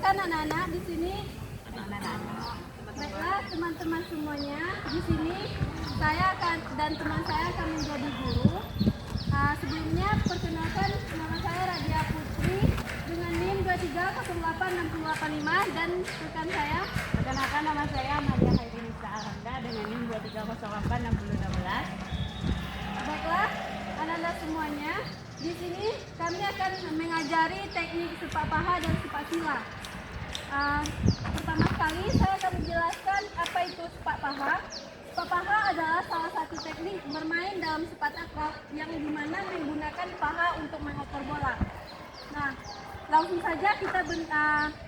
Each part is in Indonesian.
perkenalkan anak-anak di sini. Baiklah teman-teman semuanya, di sini dan teman saya akan menjadi guru. Sebelumnya perkenalkan, nama saya Radia Putri dengan NIM 2308685 dan rekan saya. Perkenalkan, nama saya Maria Hairunisa Aranda dengan NIM 2308616. Baiklah anak-anak semuanya, di sini kami akan mengajari teknik sepak paha dan sepak sila. Pertama sekali saya akan menjelaskan apa itu sepak paha. Sepak paha adalah salah satu teknik bermain dalam sepak takraw yang dimana menggunakan paha untuk mengoper bola. Nah, langsung saja kita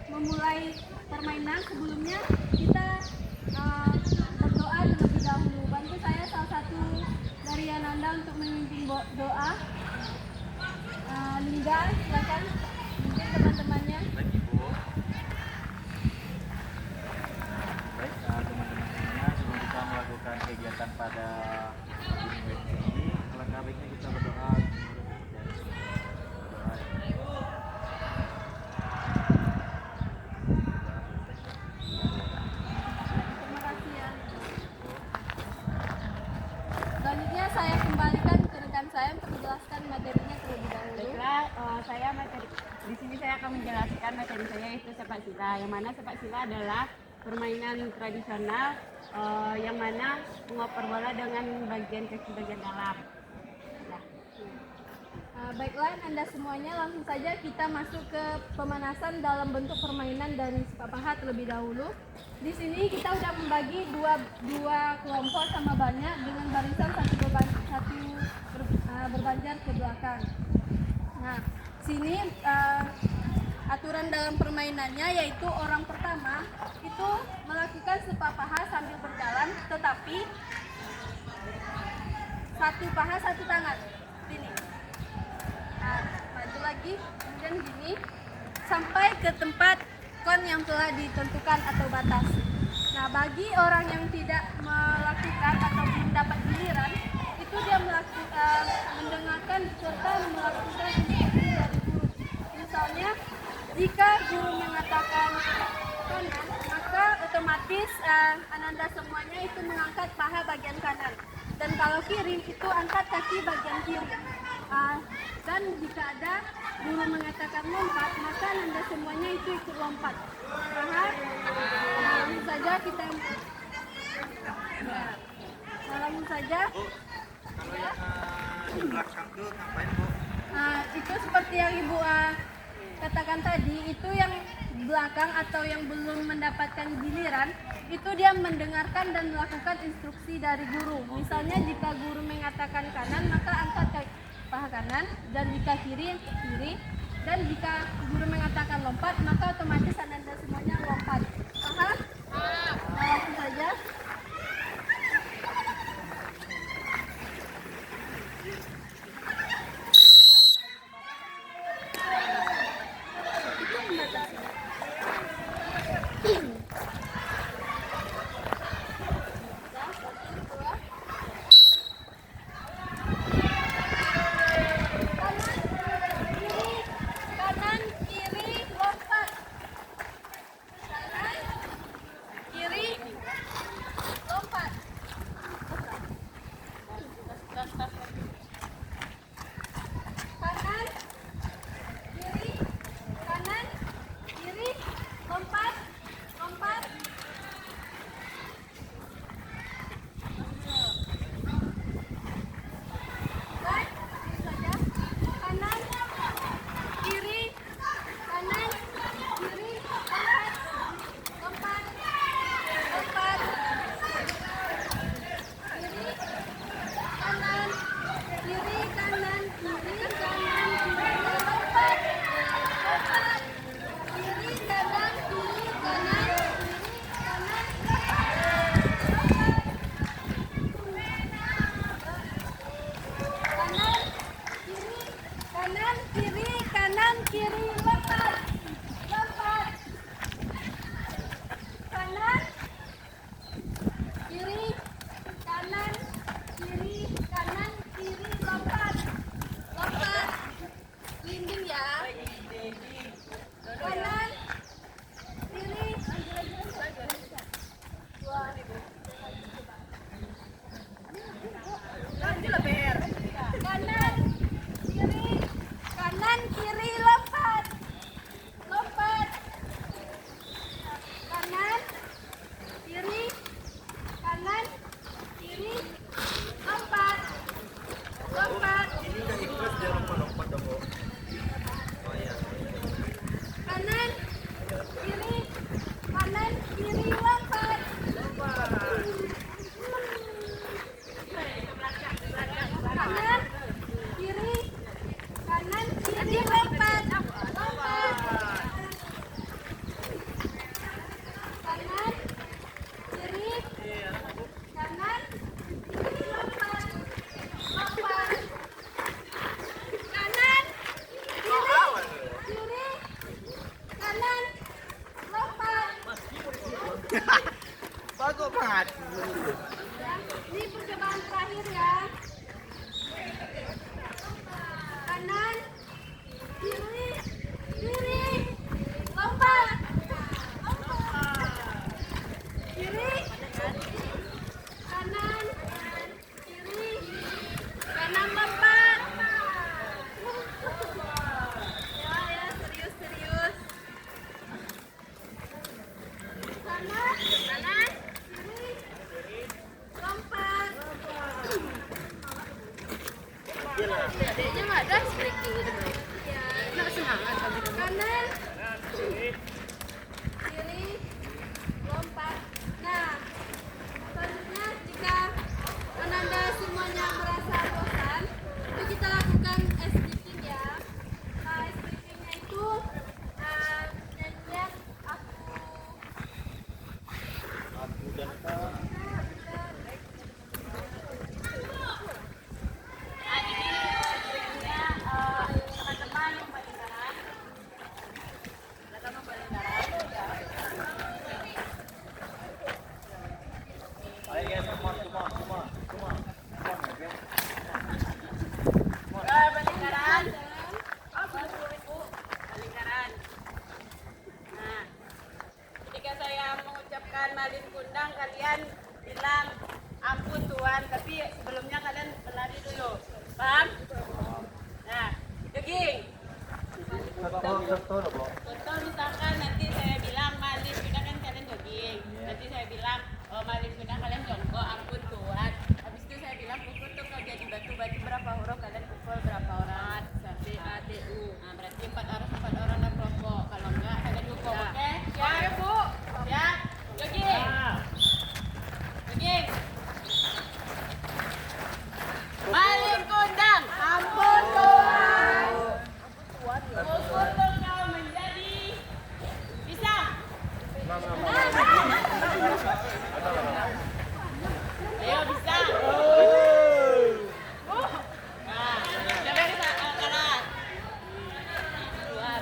memulai permainan. Sebelumnya kita berdoa terlebih dahulu. Bantu saya salah satu dari Ananda untuk memimpin doa. Lingga, silakan mungkin teman-temannya. Baik Ibu. Baik teman-teman semuanya, sebelum kita melakukan kegiatan pada minggu ini, alangkah baiknya kita berdoa. Terima kasih ya. Selanjutnya saya kembalikan ke rekan saya untuk menjelaskan materinya terlebih dahulu. Baiklah, di sini saya akan menjelaskan materi saya yaitu sepak sila. Yang mana sepak sila adalah permainan tradisional yang mana mengoper bola dengan bagian kaki bagian dalam. Baiklah Anda semuanya, langsung saja kita masuk ke pemanasan dalam bentuk permainan dari sepak paha terlebih dahulu. Di sini kita sudah membagi dua kelompok sama banyak dengan barisan berbanjar ke belakang. Nah, sini aturan dalam permainannya yaitu orang pertama itu melakukan sepak paha sambil berjalan, tetapi satu paha satu tangan. Sini. Maju lagi, kemudian gini sampai ke tempat kon yang telah ditentukan atau batas. Nah, bagi orang yang tidak melakukan atau belum dapat giliran, itu dia mendengarkan serta melakukan instruksi dari guru. Misalnya, jika guru mengatakan kanan, maka otomatis Ananda semuanya itu mengangkat paha bagian kanan. Dan kalau kiri, itu angkat kaki bagian kiri. Dan jika ada guru mengatakan lompat, maka Anda semuanya itu ikut lompat. Paham? Langsung saja kita langsung saja. Kalau yang di belakang itu ngapain Bu? Itu seperti yang Ibu katakan tadi, itu yang belakang atau yang belum mendapatkan giliran, itu dia mendengarkan dan melakukan instruksi dari guru. Misalnya jika guru mengatakan kanan, maka angkat paha kanan, dan jika kiri, dan jika guru mengatakan lompat, maka otomatis Anda semuanya lompat. Paham? Langsung saja. Ini percobaan terakhir ya. Kanan, kiri, kiri, lompat. Kiri, kanan, kiri, kanan lompat. Ya, serius, serius. Kanan, kanan, kiri, lompat. Adanya mah ada striking gitu bro. Iya. Nggak semangat tapi kanan, kiri, lompat. Nah, selanjutnya jika Ananda semuanya merasa bosan, itu kita lakukan ice breaking ya. Nah, ice breakingnya itu nyanyian aku. Aku dan kau. Teman-teman yang paling kanan. Teman-teman paling kanan. Ayo guys, come on, come on, come on, come on, come on, guys. Paling kanan. Paling kanan. Nah, ketika saya mengucapkan malin kundang, kalian bilang ampun Tuhan, tapi sebelumnya kalian berlari dulu. Paham? Nah, jogging. Contoh misalkan nanti saya bilang malin kundang kan kalian jogging. Nanti saya bilang malin kundang kalian jongkok, ampun Tuhan. Habis itu saya bilang pukul tuh kalau jadi batu berapa huruf kalian pukul berapa orang? Sampai A, D, U. Nah, berarti 4 orang dan kelompok. Kalau enggak kalian hukum, oke? Ya, Bu. Ya, jogging. Jogging. Malin kundang, ampun Tuhan. Pukul tuh kau menjadi pisang. Ayo pisang. Nah, coba kita kanan. Keluar.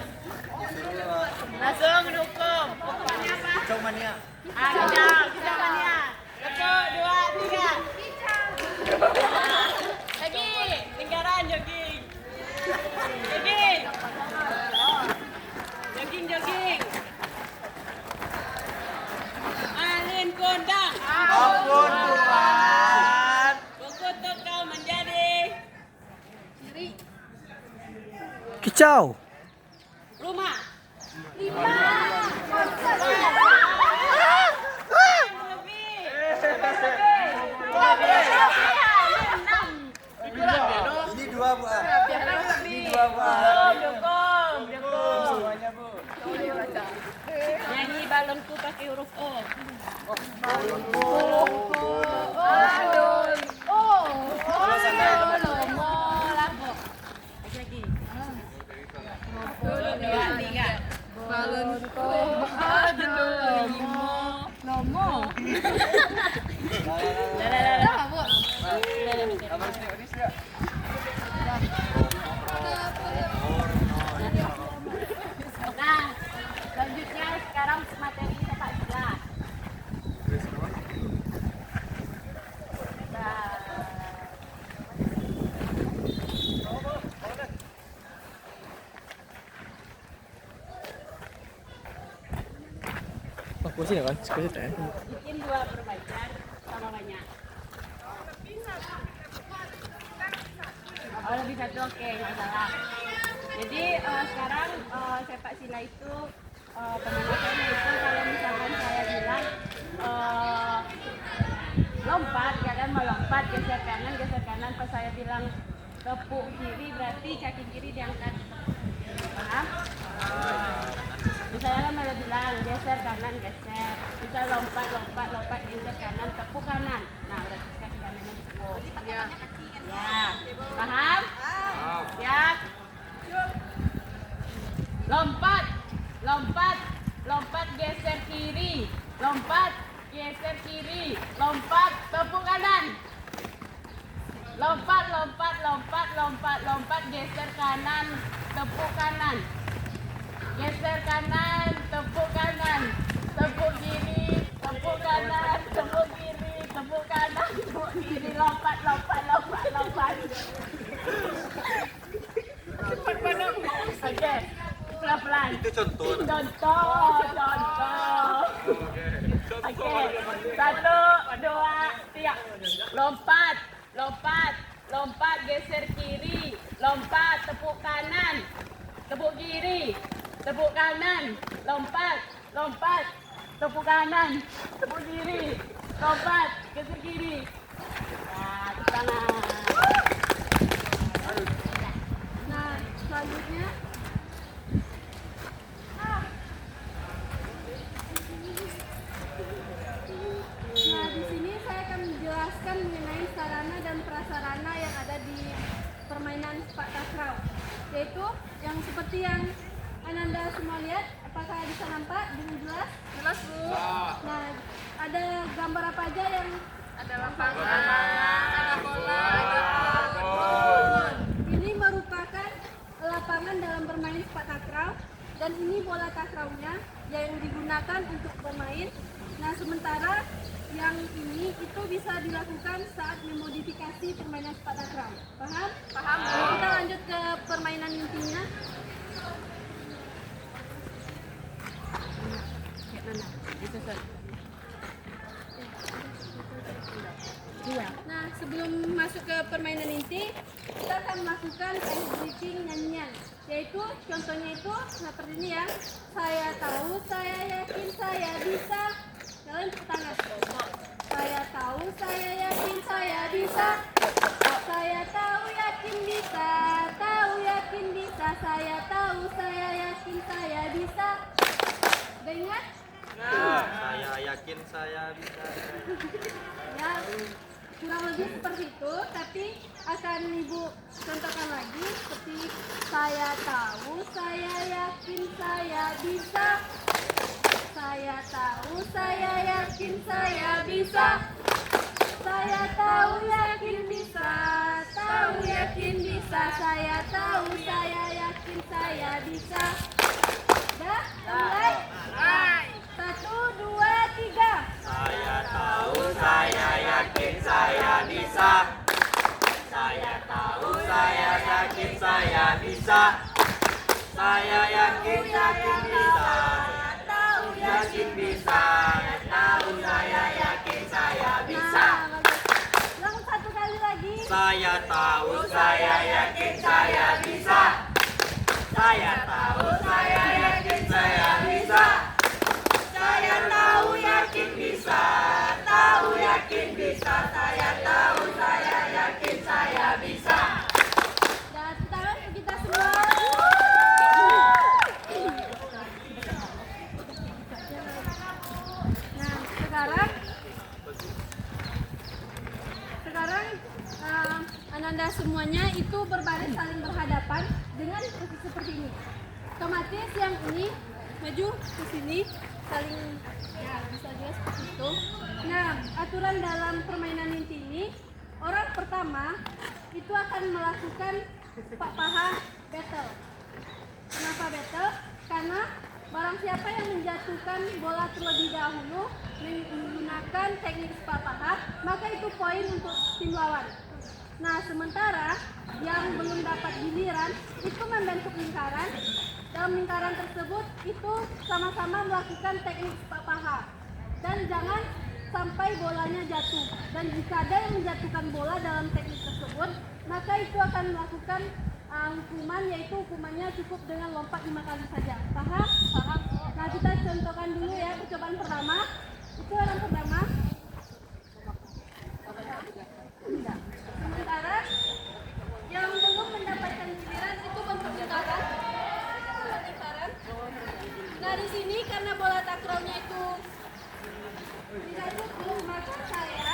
Langsung dukung. Pokoknya apa? Kicau mania. Kita mania. 1, 2, 3. Lagi, lingkaran jogging. Jogging. Jogging, jogging. Malin kundang. Ampun Tuhan. Pukul tuh kau menjadi Kiri, Kicau. rumah. 5, Lebih. Lebih. 6. Ini dua Bu. Ini dua Bu. Dukung. Semuanya Bu. Nyanyi balonku pakai huruf O. Lomo, lapo. Lagi. 1, 2, 3. balonku, Lomo. Nah, selanjutnya sekarang materi sepak bola. Kursi kan? Kursi kan? Bikin 2 perbaikan sama banyak. Oh, lebih satu, oke, nggak salah. Jadi sekarang sepak sila itu pemanasannya itu kalau misalkan saya bilang lompat, kalian melompat geser kanan. Pas saya bilang tepuk kiri berarti kaki kiri diangkat. Paham? Misalnya kan malah bilang geser kanan, geser. Bisa lompat, geser kanan, tepuk kanan. Nah, berarti kaki kanannya ditepuk. Ya. Paham? Ya. Lompat, geser kiri. Lompat, tepuk kanan. Lompat, geser kanan, tepuk kanan. Geser kanan, tepuk kanan. Tepuk kiri, tepuk kanan, tepuk kiri, lompat. Cepat banget. Oke, pelan-pelan. Itu contoh. Contoh. Oke, 1, 2, 3. Lompat, geser kiri. Lompat, tepuk kanan. Tepuk kiri. Tepuk kanan. Lompat, tepuk kanan. Tepuk kiri. Lompat, geser kiri. Nah, tepuk kanan. Nah, selanjutnya Nah, di sini saya akan menjelaskan mengenai sarana dan prasarana yang ada di permainan sepak takraw. Yaitu yang seperti yang Ananda semua lihat, apakah bisa nampak dengan jelas? Jelas, Bu. Nah, ada gambar apa aja yang ada lapangan, ada bola, ada kebun. Ini merupakan lapangan dalam bermain sepak takraw dan ini bola takraunya yang digunakan untuk bermain. Nah, sementara yang ini itu bisa dilakukan saat memodifikasi permainan sepak takraw. Paham? Paham. Kita lanjut ke permainan intinya. Nah, sebelum masuk ke permainan inti, kita akan melakukan ice breaking nyanyian. Yaitu contohnya itu seperti ini ya. Saya tahu, saya yakin, saya bisa. Kalian tepuk tangan. Saya tahu, saya yakin, saya bisa. Saya tahu, yakin bisa. Tahu, yakin bisa. Saya tahu, saya yakin, saya bisa. Udah ingat? Saya yakin saya bisa. Ya, kurang lebih seperti itu, tapi akan Ibu contohkan lagi seperti saya tahu, saya yakin, saya bisa. Saya tahu, saya yakin, saya bisa. Saya tahu, yakin bisa. Tahu, yakin bisa. Saya tahu, saya yakin, saya bisa. Dah, mulai. 1, 2, 3. Saya tahu, saya yakin saya bisa. Saya tahu, saya yakin saya bisa. Saya yakin bisa. Tahu, Yakin bisa. Tahu saya yakin saya bisa. Nah, bagus. Ulang satu kali lagi. Saya tahu, saya yakin saya bisa. Saya tahu, saya yakin saya bisa. Saya tahu, yakin bisa. Tahu, yakin bisa. Saya tahu, saya yakin saya bisa. Dan tangan untuk kita semua. Nah, sekarang Ananda semuanya itu berbaris saling berhadapan dengan posisi seperti ini. Otomatis yang ini maju ke sini saling ya bisa juga seperti itu. Nah, aturan dalam permainan inti ini, orang pertama itu akan melakukan pak paha battle. Kenapa battle? Karena barang siapa yang menjatuhkan bola terlebih dahulu menggunakan teknik pak paha, maka itu poin untuk tim lawan. Nah, sementara yang belum dapat giliran itu membentuk lingkaran. Dalam lingkaran tersebut itu sama-sama melakukan teknik sepak paha. Dan jangan sampai bolanya jatuh. Dan jika ada yang menjatuhkan bola dalam teknik tersebut, maka itu akan melakukan hukuman, yaitu hukumannya cukup dengan lompat 5 kali saja. Paham? Paham. Nah, kita contohkan dulu ya percobaan pertama. Itu orang pertama. Sementara yang belum mendapatkan giliran itu bentuk lingkaran. Nah, di sini karena bola takraunya itu tidak cukup, maka saya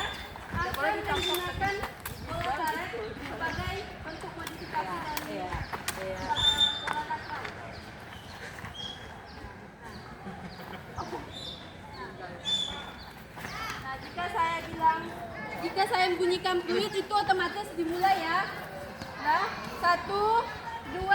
akan menggunakan bola karet sebagai bentuk modifikasi dari bola takrau. Nah, jika saya bunyikan fluid itu otomatis dimulai ya. Nah, 1, 2.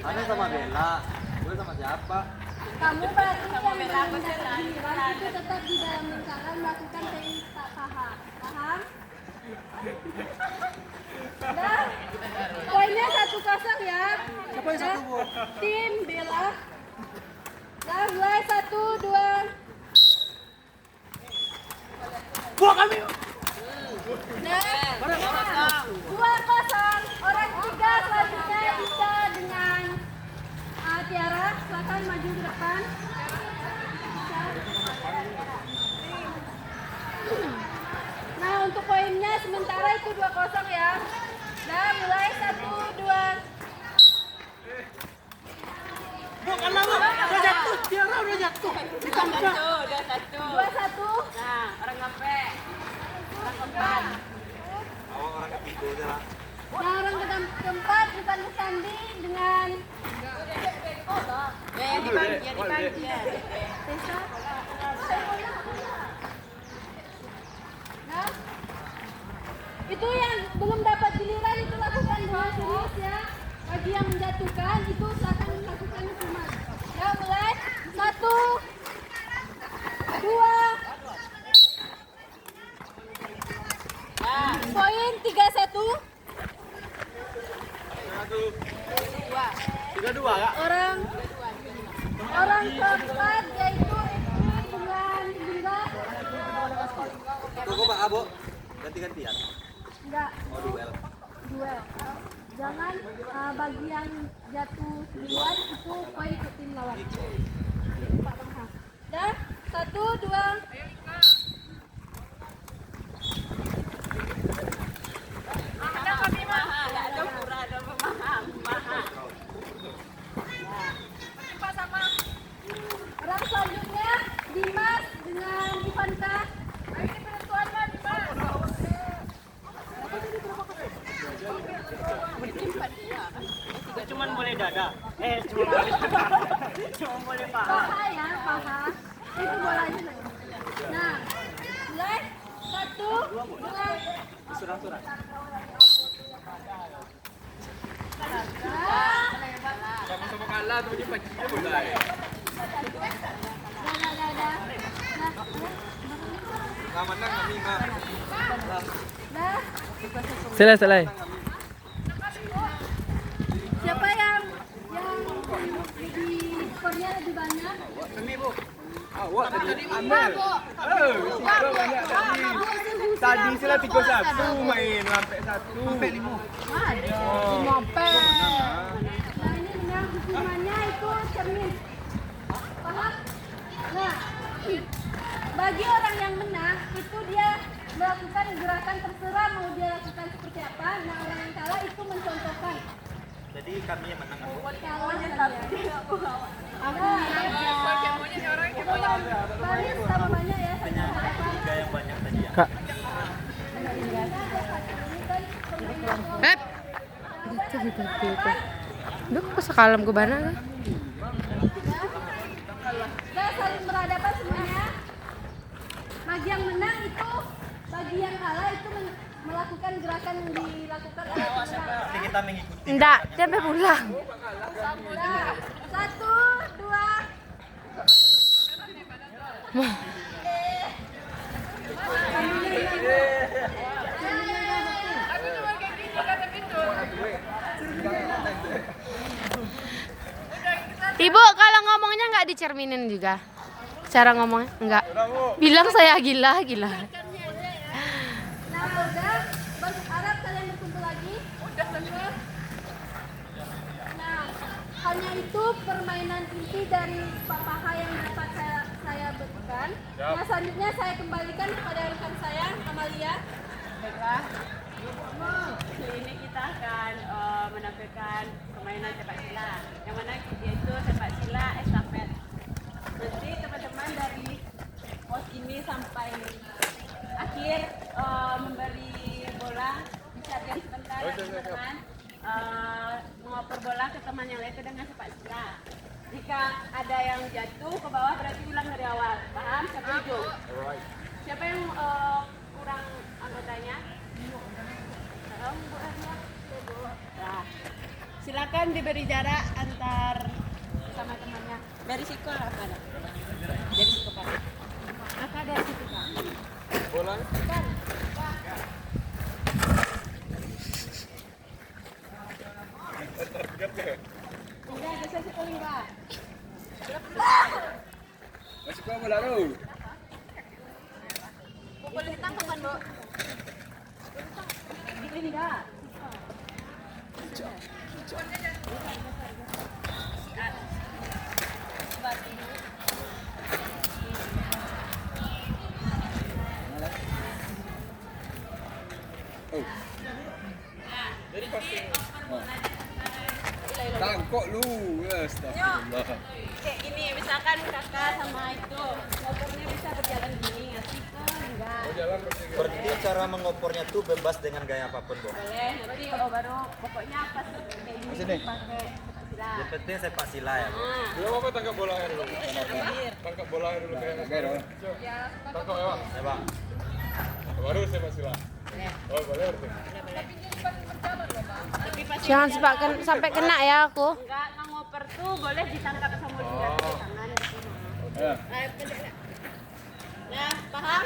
Ada sama Bella. Gue sama siapa? Kamu berarti yang belum mendapat giliran itu tetap di dalam lingkaran melakukan teknik tak paham. Paham? Dah. Poinnya 1-0 ya. Siapa yang satu, Bu? Tim Bella. Dah mulai 1, 2. Buah kami. Nah, 2-0. Orang ketiga selanjutnya Ica dengan Tiara. Silakan maju ke depan. Nah, untuk poinnya sementara itu 2-0 ya. Nah, mulai 1, 2. Bukan lama. Udah jatuh. Tiara udah jatuh. Udah satu. 2-1. Nah, orang ngape? Orang keempat. Orang ketiga aja lah. Nah, orang keempat bukan Sandi dengan Ya, dibagi. Tessa. Nah, itu yang belum dapat giliran itu lakukan dengan serius ya. Bagi yang menjatuhkan itu silakan melakukan hukuman. Ya, mulai 1, 2. Poin 3-1. 3-2 kak. Orang keempat yaitu dengan Bunda. Tunggu Pak Abo. Ganti-gantian. Enggak, Oh duel. duel. Jangan bagi yang jatuh duluan itu poin ke tim lawan. Pak Bangha. Dah, 1, 2. Orang selanjutnya Dimas dengan Ivanka. Ini penentuannya Dimas. Cuman boleh dada. Cuma boleh paha. Paha ya, paha. Itu bolanya. Nah, mulai 1, 2. Surah-surah. Sama-sama kalah tuh dia pagi bola. Nggak menang kami mah. Dah. Selesai. Siapa yang di skornya lebih banyak? Kami Bu. Awak tadi ambil. Kita banyak tadi. Tadi sila 3-1 main sampai 1. Sampai 5. Nah, ini dengan hukumannya itu cermin. Paham? Nah, bagi orang yang menang itu dia melakukan gerakan terserah mau dia lakukan seperti apa. Nah, orang yang kalah itu mencontohkan. Jadi kami yang menang. Baris sama banyak ya. Tiga yang banyak tadi ya. Kak. Hep. Gitu. Duh, kok sekalam ke bana kan? Nah, saling berhadapan semuanya. Bagi yang menang itu, bagi yang kalah itu melakukan gerakan yang dilakukan oleh pemenang. Jadi kita mengikuti. Enggak, sampai pulang. Nah, 1, 2. Ibu, kalau ngomongnya nggak dicerminin juga? Cara ngomongnya? Enggak. Bilang saya gila. Nah, udah. Berharap kalian berkumpul lagi. Udah semua. Nah, hanya itu permainan inti dari Pak Paha yang dapat saya berikan. Nah, selanjutnya saya kembalikan kepada rekan saya, Amalia. Baiklah. Kali ini kita akan menampilkan permainan sepak sila. Yang mana yaitu sepak sila estafet. Nanti teman-teman dari pos ini sampai akhir memberi bola, bisa diam sebentar teman-teman. Mengoper bola ke teman yang lain itu dengan sepak sila. Jika ada yang jatuh ke bawah berarti ulang dari awal. Paham? Setuju? Siapa yang kurang anggotanya? Nah, silakan diberi jarak antar sama temannya. Dari situ lah ada. Dari situ Pak. Kakak dari situ Pak. Bola. Enggak, ada saya paling Pak. Masih kau bola tu. Boleh ditangkap kan, Dok? Ini enggak. Oh. Tangkok lu. Astagfirullah. Kayak gini, misalkan kakak sama itu motornya bisa berjalan gini, ngasih ke enggak. Berarti cara mengopornya tuh bebas dengan gaya apapun, Bu. Boleh, nanti baru pokoknya pas kayak gini Sini. pakai sila. Yang penting sepak sila ya, Bu. Belum apa tangkap bola dulu. Tangkap bola dulu kayak. Tangkap ya, Bang. Ya, Bang. Baru sepak sila. Oh, boleh berarti. Tapi pas Jangan sampai kena ya aku. enggak ngoper tuh boleh ditangkap sama dia di tangan gitu. Ya. Nah, paham?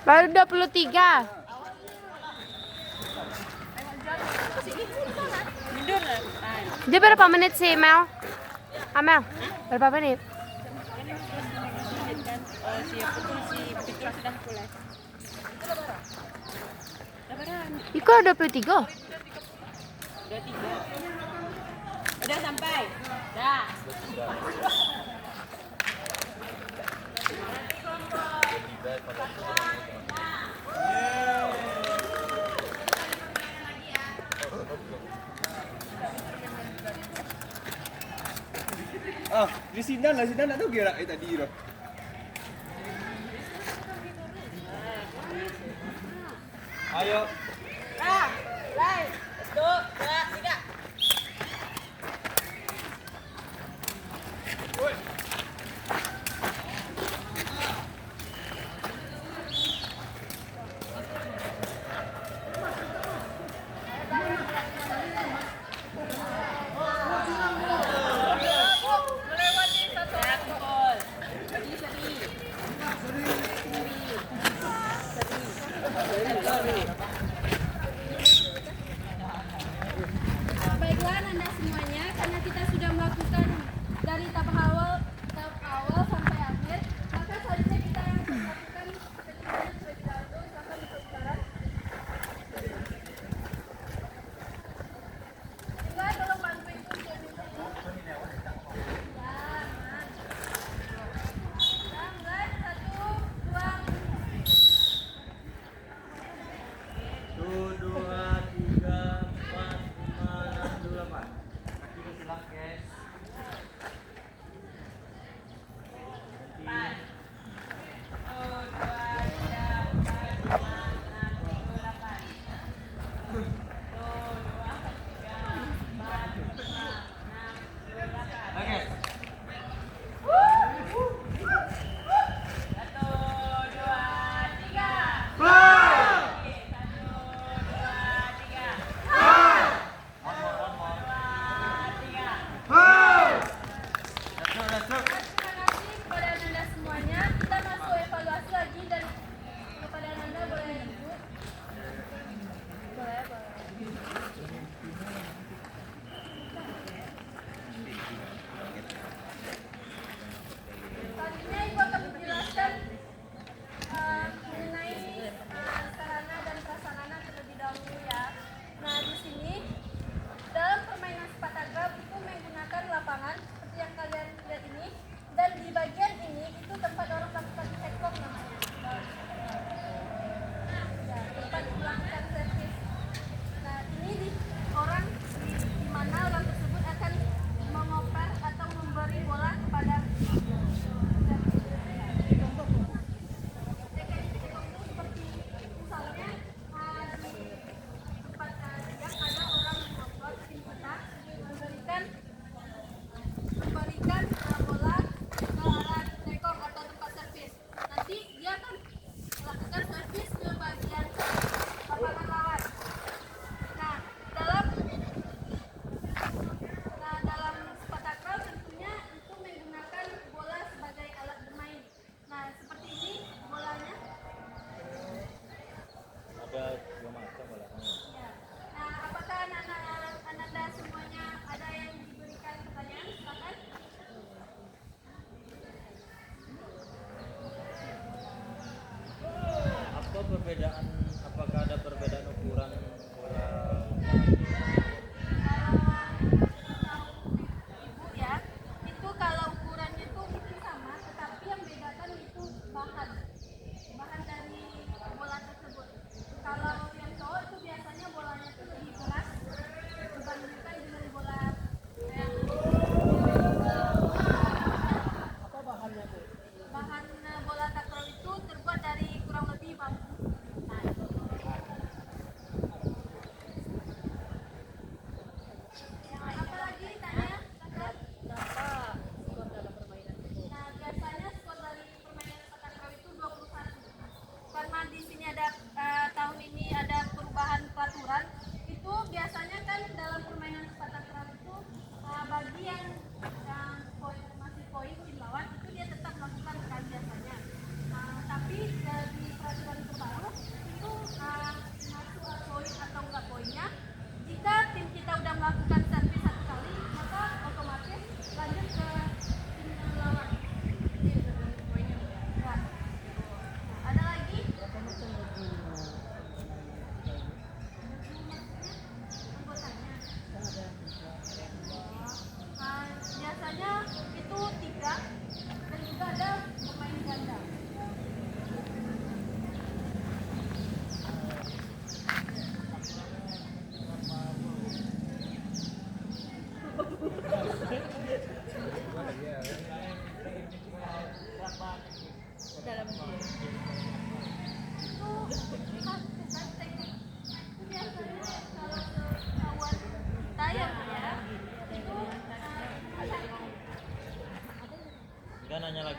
Baru 23. Dia berapa menit sih, Mel? Amel, berapa menit? Si Fitri sudah pulang. Iko 23. Udah 3. Udah sampai. Dah. Ah, di sini lah, sini nak tu gerak tadi tu. Ayo. Dah. Lai. 1, 2, 3.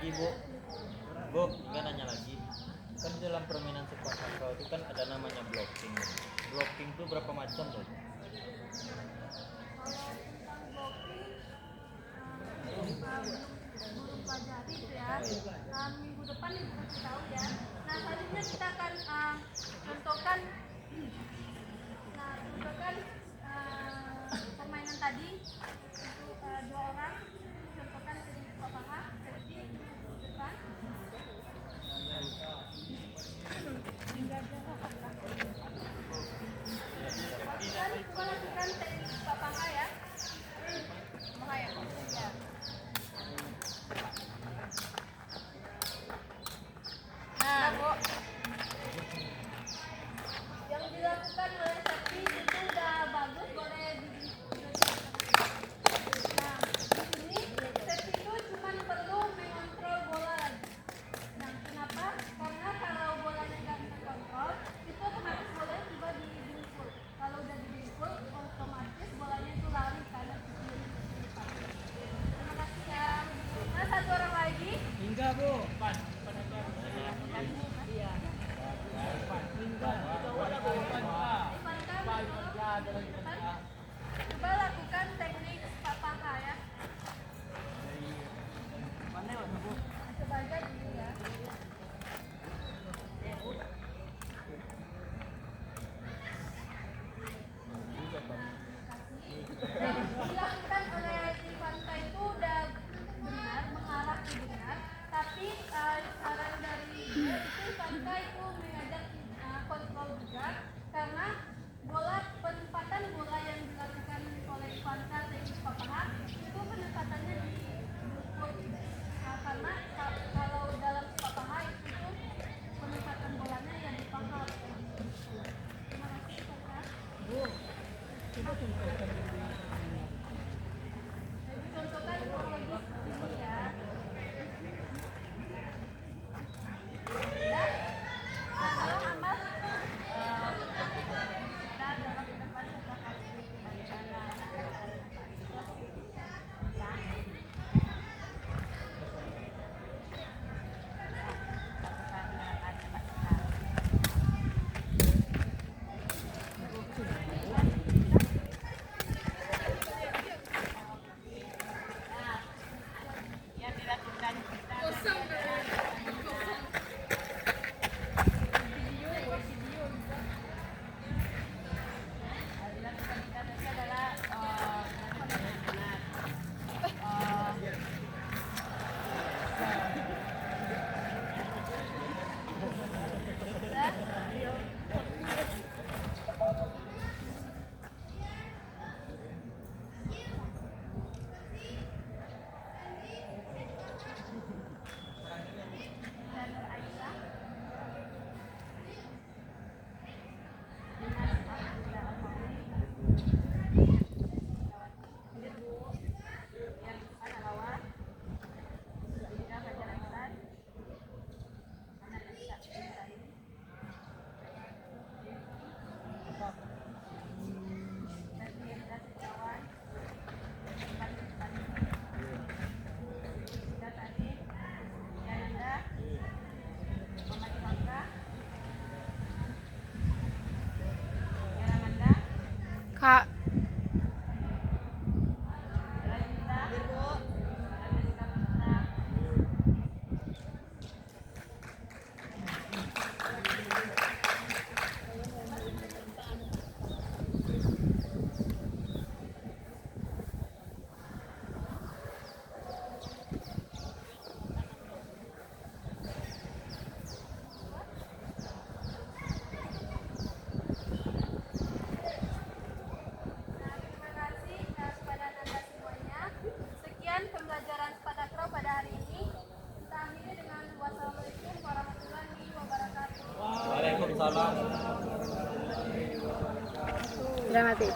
lagi Bu. Bu, nggak nanya lagi. Kan di dalam permainan sepak takraw itu kan ada namanya blocking. Blocking itu berapa macam Bu? Belum pelajari itu ya. Minggu depan ibu kasih tahu ya. Nah selanjutnya kita akan contohkan permainan tadi untuk dua orang. Contohkan dari Papa seperti depan. Kita lakukan teknik Papa ya. Papa ya. Ya. Nah, Bu, yang dilakukan oleh Septi itu udah bagus, boleh Nah, di sini Septi itu cuma perlu mengontrol bola. Nah, kenapa? Karena kalau bolanya nggak terkontrol, itu otomatis bolanya tiba di dengkul. Kalau udah di dengkul, otomatis bolanya itu lari ke kanan ke kiri. Terima kasih ya. Nah, satu orang lagi. Hingga Bu. Coba lakukan teknik papaha ya. Coba aja dulu ya. Dilakukan oleh Ivanka itu udah benar, mengarah ke benar. Tapi saran dari dia itu Ivanka itu mengajak kontrol juga, karena penempatan bola yang dilakukan oleh Ivanka teknik papaha itu penempatannya di dengkul. Karena kalau dalam papaha itu penempatan bolanya yang di paha. Terima kasih Ivanka. Contohkan kronologis ini ya. Ya. Halo Amal. Kita dalam depan sepakat Yang dilakukan kita tadi adalah Kak, Terima kasih kepada Anda semuanya. Sekian pembelajaran Spadakraw pada hari ini. Kita akhiri dengan wassalamualaikum warahmatullahi wabarakatuh. Waalaikumsalam. udah mati.